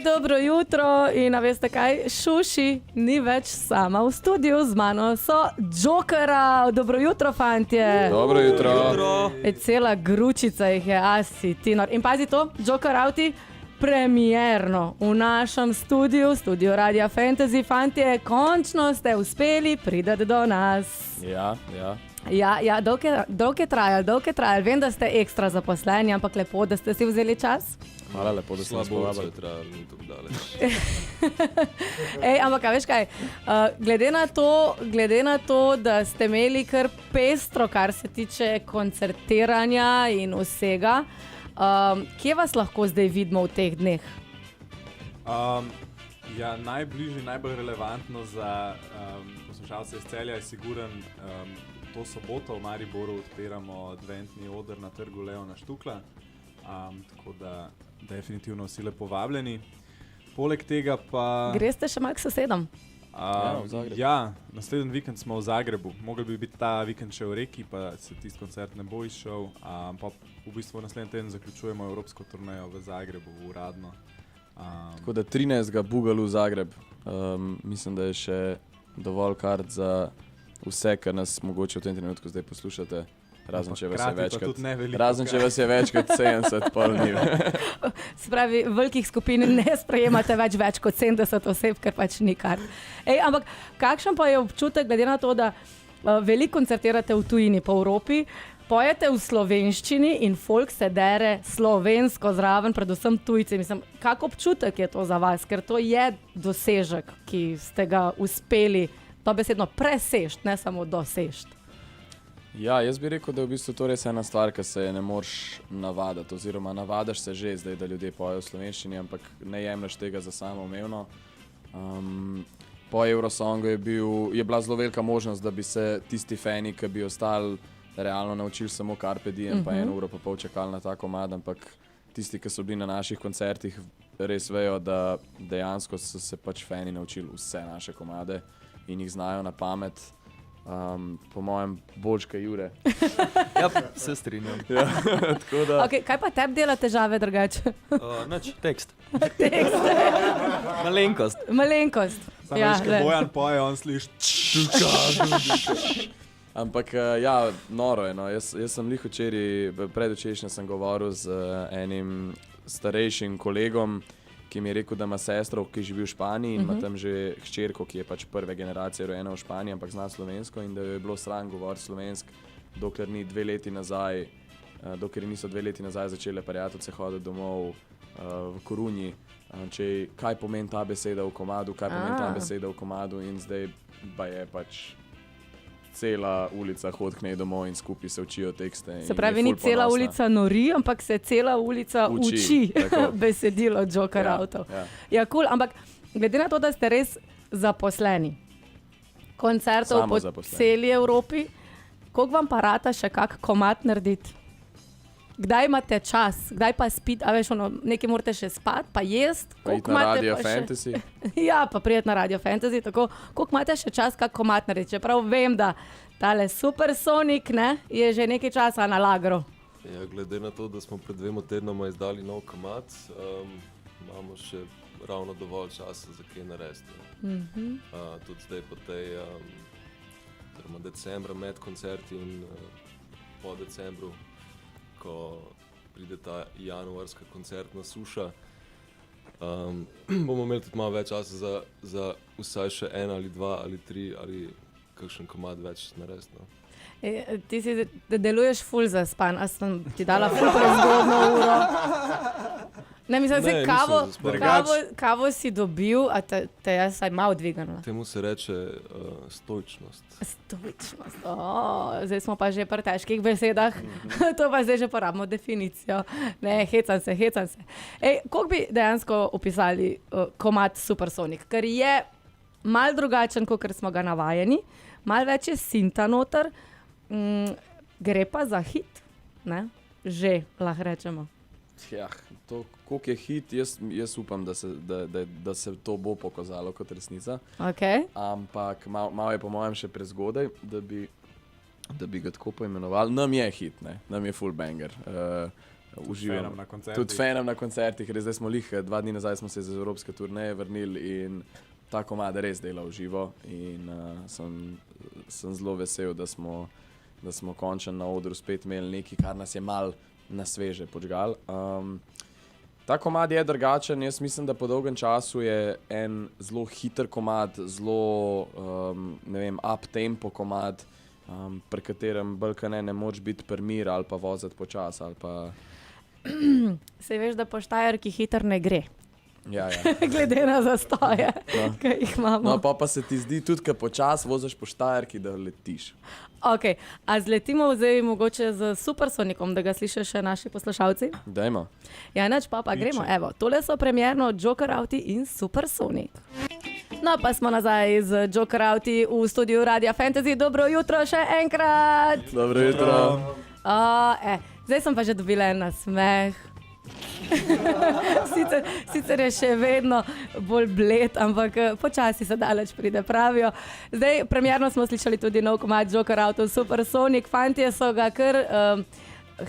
Dobro jutro in a veste kaj, Šuši ni več sama v studiu, z mano so Jokera. Dobro jutro, fantje. Dobro jutro. Cela gručica jih je, asi, Tinor. In pazi to, Joker Auti, premierno v našem studiu Radia Fantasy, fantje, končno ste uspeli priti do nas. Ja, dolg je trajal. Vem, da ste ekstra zaposleni, ampak lepo, da ste si vzeli čas. Hvala, lepo, da ste nas povabili. Ampak, veš kaj, glede na to, da ste imeli kar pestro, kar se tiče koncertiranja in vsega, kje vas lahko zdaj vidimo v teh dneh? Najbližje, najbolj relevantno za poslušalce iz Celja je siguren to soboto v Mariboru odpiramo adventni oder na trgu Leona Štukla, tako da definitivno vsi lepo povabljeni. Poleg tega pa... Greste še malo k sosedom? Naslednji vikend smo v Zagrebu. Mogli bi biti ta vikend še v Reki, pa se tisti koncert ne bo izšel. Pa v bistvu naslednji teden zaključujemo evropsko turnejo v Zagrebu, uradno. Tako da 13. Bugalu v Zagreb. Mislim, da je še dovolj kart za vse, kar nas mogoče v tem trenutku zdaj poslušate. Razen, če vas je več kot 70, pol ni. Se pravi, velikih skupin ne sprejemate več kot 70 oseb, ker pač ni kar. Ampak kakšen pa je občutek, glede na to, da veliko koncertirate v tujini po Evropi, pojete v slovenščini in folk se dere slovensko zraven, predvsem tujci. Mislim, kak občutek je to za vas? Ker to je dosežek, ki ste ga uspeli dobesedno presežt, ne samo dosežt. Ja, jaz bi rekel, da je v bistvu to res ena stvar, ki se je ne moreš navaditi, oziroma navadaš se že zdaj, da ljudje pojejo v slovenščini, ampak ne jemlješ tega za samoumevno. Po Eurosongu je bila zelo velika možnost, da bi se tisti fani, ki bi ostali realno naučili samo Carpe Diem, pa 1 uro pa pol čakali na ta komad, ampak tisti, ki so bili na naših koncertih, res vejo, da dejansko so se pač fani naučili vse naše komade in jih znajo na pamet. Po mojem boljška Jure. Ja, se strinjam. Ja, tako da... Kaj pa tebi dela težave drugače? Nič, tekst. Tekst. Malenkost. Samo veš, ko Bojan poje, on sliši. Ampak noro je. No. Jaz sem lih predvčerajšnjem sem govoril z enim starejšim kolegom, ki mi je rekel, da ima sestro, ki živi v Španiji in ima tam že hčerko, ki je pač prve generacije rojena v Španiji, ampak zna slovensko in da jo je bilo sram govoriti slovensko, dokler niso 2 leti nazaj začele prijateljice hoditi domov v Korunji, kaj pomeni ta beseda v komadu, in zdaj pa je pač cela ulica hodi k njej domov in skupaj se učijo tekste. Se pravi, ni cela ulica nori, ampak se cela ulica uči besedilo Joker Autov. Ja, cool, ampak glede na to, da ste res zaposleni, koncertov po celi Evropi, koliko vam pa rata še kak komad narediti? Kdaj imate čas? Kdaj pa spiti? A veš, nekaj morate še spati, pa jesti? Pa iti na Radio Fantasy? Ja, pa prijeti na Radio Fantasy, tako. Koliko imate še čas, kak komad narediti? Čeprav vem, da tale Supersonic, je že nekaj časa na lagru. Ja, glede na to, da smo pred 2 tednoma izdali nov komad, imamo še ravno dovolj časa za kaj narediti. Tudi zdaj po tej decembra med koncerti in po decembru, ko pride ta januarska koncertna suša, bomo imeli tudi malo več časa za vsaj še 1 ali 2 ali 3 ali kakšen komad več narediti. No. Ti si deluješ ful zaspan, a sem ti dala ful prezgodno uro. Ne, mislim, kavo si dobil, a te jaz saj malo dvignila. Temu se reče stoičnost. Stoičnost, zdaj smo pa že pri težkih besedah, to pa zdaj že porabimo definicijo. Ne, hecam se. Koliko bi dejansko opisali komad Supersonic? Ker je malo drugačen, kot smo ga navajeni, malo več je sinta noter, gre pa za hit, ne? Že lahko rečemo. Ja, to, koliko je hit, jaz upam, da se to bo pokazalo kot resnica. Okay. Ampak malo je po mojem še prezgodaj, da bi ga tako poimenovali. Nam je hit, ne? Nam je full banger. uživam. Fenom na koncertih. Tudi fenom na koncertih, res zdaj smo lih, 2 dni nazaj smo se z evropske turneje vrnili in ta komad res dela v živo in sem zelo vesel, da smo končno na odru spet imeli nekaj, kar nas je mal na sveže podžgal. Ta komad je drugačen, jaz mislim, da po dolgem času je en zelo hiter komad, zelo, ne vem, up-tempo komad, pri katerem bolj ne moč biti primir ali pa voziti počas ali pa... Sej veš, da po Štajerki hiter ne gre. Ja. Glede na zastoje, ki jih imamo. No, pa se ti zdi tudi, ko počas voziš po Štajerki, da letiš. Ok, a zletimo zdaj mogoče z Supersonikom, da ga slišijo še naši poslušalci? Dajmo. Ja, neč pa gremo. Evo, tole so premierno Joker Auti in Supersonik. No, pa smo nazaj z Joker Auti v studiu Radia Fantasy. Dobro jutro še enkrat. Dobro jutro. Zdaj sem pa že dobila en nasmeh. Sicer je še vedno bolj bled, ampak počasi se daleč pride, pravijo. Zdaj, premierno smo slišali tudi nov komad Joker Auto Supersonic. Fantje so ga kar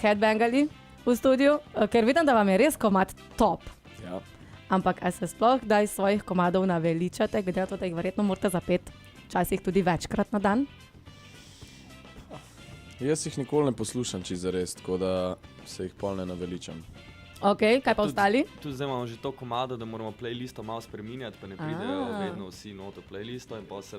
headbangali v studiu, ker vidim, da vam je res komad top. Ja. Ampak a se sploh kdaj svojih komadov naveličate, glede na to, da jih verjetno morate zapeti včasih tudi večkrat na dan? Jaz jih nikoli ne poslušam čisto zares, tako da se jih pol ne naveličam. Ok, kaj pa ostali? Tu zdaj imamo že to komado, da moramo playlisto malo spreminjati, pa ne pridejo vedno vsi noto playlisto in pa se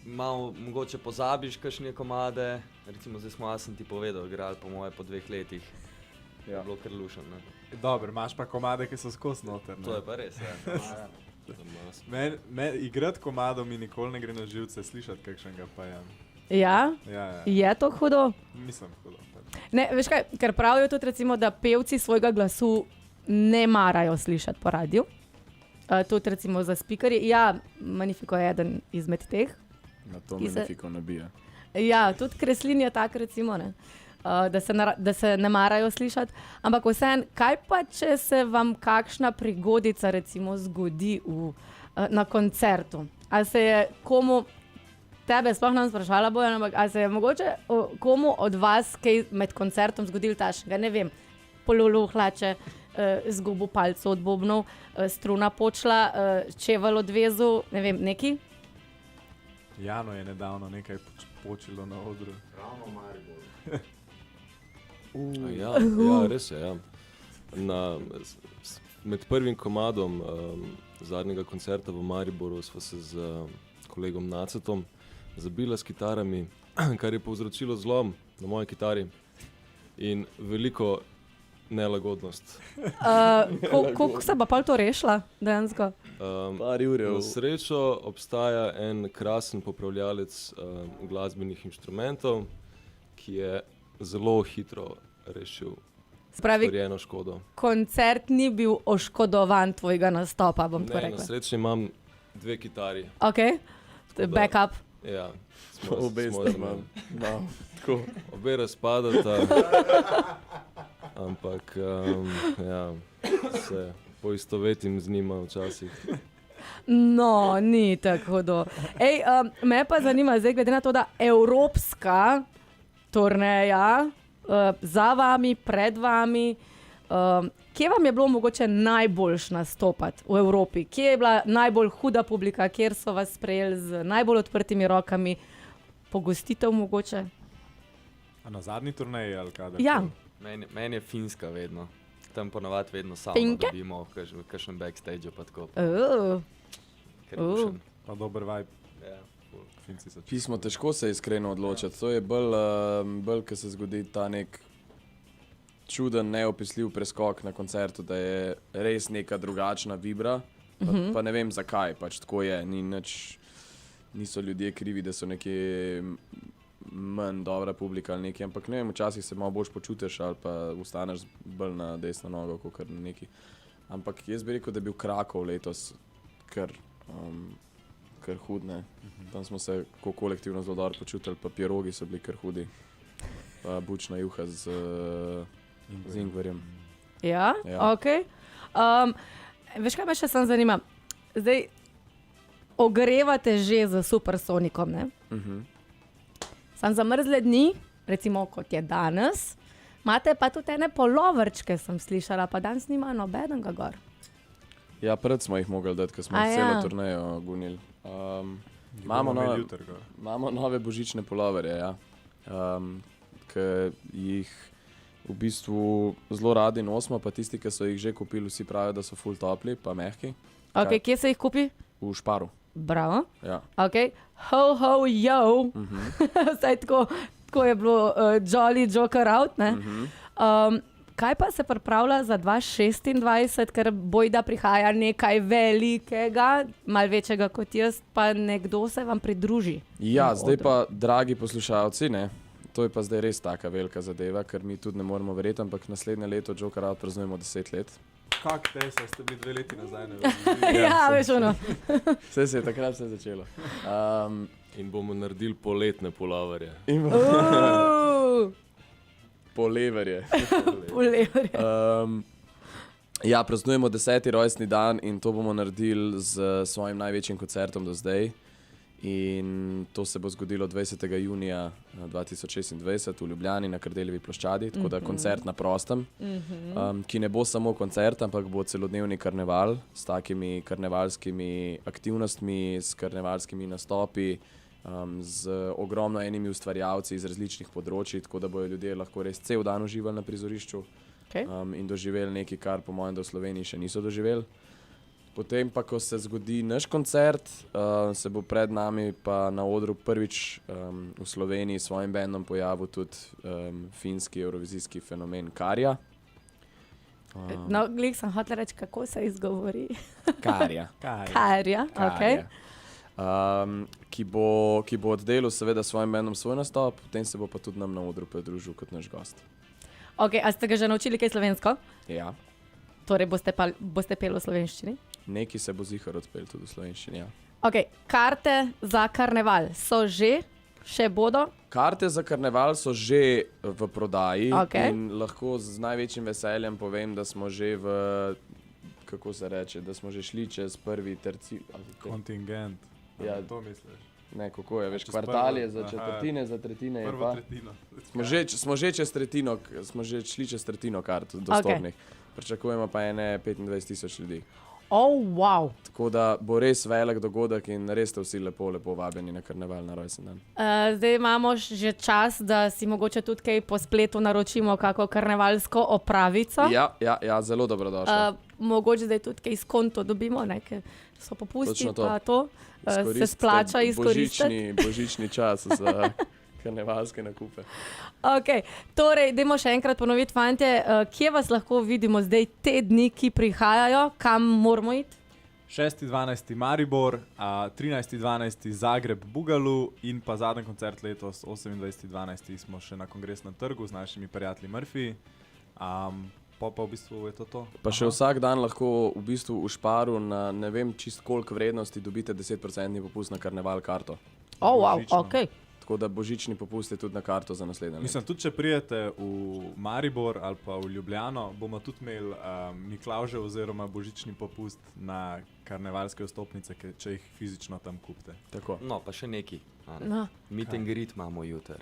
malo mogoče pozabiš kakšne komade. Recimo zdaj smo, jaz sem ti povedal, igrali po moje po 2 letih. Ja. Bilo kar lušen, ne? Dobro, imaš pa komade, ki so skozi noter. To je pa res, ja. Igrati komado mi nikoli ne gre na živce, slišati kakšnega pa je. Ja? Je to hudo? Mislim hudo. Ne, veš kaj, ker pravijo tudi recimo, da pevci svojega glasu ne marajo slišati po radiju. Tudi recimo za speakerji. Ja, Magnifico je eden izmed teh. Na to Magnifico nabija. Ja, tudi Kreslin je tak recimo, ne? Da se ne marajo slišati. Ampak vseeno, kaj pa, če se vam kakšna prigodica recimo zgodi na koncertu? A se je komu... Tebe sploh nam sprašala, Bojan, ampak a se je mogoče komu od vas kaj med koncertom zgodil tašnega, ne vem, polulu hlače, zgubil palco od bobnov, struna počla, čevel odvezu, ne vem, neki? Jano je nedavno nekaj počilo na odru. Ravno Maribor. Ja, res je, ja. Med prvim komadom zadnjega koncerta v Mariboru sva se z kolegom Nacetom zabila s kitarami, kar je povzročilo zlom na moji kitari in veliko nelagodnost. Koliko se pa to rešila dejansko? Na srečo obstaja en krasen popravljalec glasbenih inštrumentov, ki je zelo hitro rešil storjeno škodo. Koncert ni bil oškodovan tvojega nastopa, bom tako rekla. Na srečo imam 2 kitari. Ok, backup. Ja, Obe sta imam. Obe razpadata, ampak se poistovetim z njima včasih. No, ni tako hudo. Me pa zanima, zdaj glede na to, da evropska turneja za vami, pred vami, kje vam je bilo mogoče najboljš nastopati v Evropi? Kje je bila najbolj huda publika, kjer so vas sprejeli z najbolj odprtimi rokami? Pogostitev mogoče? A na zadnji turneji ali kadar? Ja. Meni je Finska vedno. Tam ponavadi vedno samo dobimo kakšen backstage pa tako. Pa dober vibe. Ja. Pismo težko se iskreno odločiti. To je bolj, ko se zgodi ta nek čuden, neopisljiv preskok na koncertu, da je res neka drugačna vibra, pa ne vem zakaj, pač tako je, niso ljudje krivi, da so nekje manj dobra publika ali nekaj, ampak ne vem, včasih se malo boljš počutiš ali pa ustaneš bolj na desno nogo, kakor na neki. Ampak jaz bi rekel, da je bil Krakov letos kar hud, ne. Tam smo se kolektivno zelo dobro počutili, pa pirogi so bili kar hudi, pa bučna juha z ingverjem. Ja, ok. Veš, kaj me še sam zanima? Zdaj, ogrevate že z Supersonikom, ne? Sam za mrzle dni, recimo kot je danes, Imate pa tudi ene polovrčke, sem slišala, pa danes nima nobenega gor. Ja, pred smo jih mogli dati, ker smo A celo ja. turnejo gunili. Imamo nove- jutri. Imamo nove božične puloverje, ja. Ki jih v bistvu zelo radi nosimo, pa tisti, ki so jih že kupili, vsi pravijo, da so ful topli, pa mehki. Okay, kje se jih kupi? V Šparu. Bravo. Ja. Okay. Ho, ho, yo. Vsaj tako je bilo Jolly Joker out. Kaj pa se pripravlja za 2026, ker bojda prihaja nekaj velikega, malo večjega kot jaz, pa nekdo se vam pridruži? Ja, na zdaj odru. pa, dragi poslušalci, ne, to je pa zdaj res taka velika zadeva, ker mi tudi ne moremo verjeti, ampak naslednje leto Joker Out praznujemo 10 let. Kak te se, ste bili 2 leti nazaj, ne vem. Ja, veš ono. Vse se je takrat vse začelo. In bomo naredili poletne pulavarje. In Uh, poleverje. Polever. Ja, praznujemo 10. rojstni dan in to bomo naredili z svojim največjim koncertom do zdaj. In to se bo zgodilo 20. junija 2026 v Ljubljani na Kardeljevi ploščadi, tako da koncert na prostem, ki ne bo samo koncert, ampak bo celodnevni karneval s takimi karnevalskimi aktivnostmi, s karnevalskimi nastopi, z ogromno enimi ustvarjalci iz različnih področji, tako da bodo ljudje lahko res cel dan uživali na prizorišču in doživeli nekaj, kar po mojem, da v Sloveniji še niso doživeli. Potem pa, ko se zgodi naš koncert, se bo pred nami pa na odru prvič v Sloveniji s svojim bendom pojavil tudi finski evrovizijski fenomen Karja. No, glih sem hotel reči, kako se izgovori. Karja. Karja, ok. Ki bo oddelil seveda s svojim bendom svoj nastop, potem se bo pa tudi nam na odru pridružil kot naš gost. Ok, a ste ga že naučili kaj slovensko? Ja, Torej boste peli v slovenščini? neki se bo zihar odpel tudi v slovenščini, ja. Ok, karte za karneval so še bodo? Karte za karneval so že v prodaji Okej. in lahko z največjim veseljem povem, da smo že kako se reče, da smo že šli čez prvi Kontingent. Ja. To misliš? Ne, kako je, veš, Čez kvartal je prvo, za aha. četrtine, za tretjine je Prvo pa. tretjino. Smo že čez tretjino, smo že šli čez tretjino kart dostopnih. Pričakujemo pa ene 25,000 ljudi. Oh, wow. Tako da bo res velik dogodek in res ste vsi lepo vabljeni na karneval na rojsten dan. Zdaj imamo že čas, da si mogoče tudi kaj po spletu naročimo, kako karnevalsko opravico. Ja, zelo dobrodošli. Mogoče zdaj tudi kaj skonto dobimo, ne, ker so popusti Točno to. pa to. Se Izkoristite splača izkoristiti. božični čas za karnevalske nakupe. Okay. Torej, dajmo še enkrat ponoviti, fantje, kje vas lahko vidimo zdaj te dni, ki prihajajo, kam moramo iti? 6.12. Maribor, 13.12. Zagreb Bugalu in pa zadnji koncert letos, 28.12. smo še na Kongresnem trgu z našimi prijatelji Murphy. Pa v bistvu je to. Pa še vsak dan lahko v bistvu v Šparu na ne vem čist koliko vrednosti dobite 10% popust na karneval karto. Oh, wow, Božično. ok. Tako da božični popust je tudi na karto za naslednje leto. Mislim, tudi če prijete v Maribor ali pa v Ljubljano, bomo tudi imeli Miklavžev oziroma božični popust na karnevalske vstopnice, če jih fizično tam kupite. Tako. No, pa še neki. No. Meet and greet imamo jutri.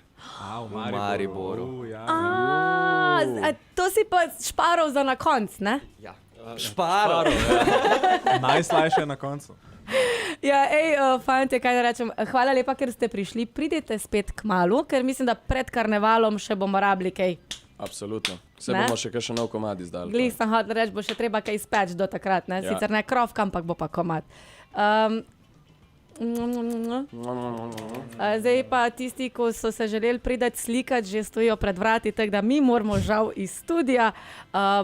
V Mariboru. Ja. To si pa šparov za na konc, ne? Ja. Šparo. Najslajše na koncu. Ja, fantje, kaj da rečem, hvala lepa, ker ste prišli. Pridite spet k malu, ker mislim, da pred karnevalom še bomo rabili kaj. Absolutno. Se Ne? bomo še kakšen nov komad izdali. Glih sem hotel reči, bo še treba kaj speč do takrat, ne? Ja. Sicer ne krovka, ampak bo pa komad. Zdaj pa tisti, ko so se želeli priti slikati, že stojijo pred vrati, tako da mi moramo žal iz studia.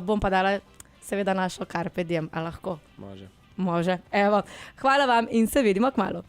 Bom pa dala seveda našo Carpe Diem, a lahko? Može. Može. Evo. Hvala vam in se vidimo kmalu.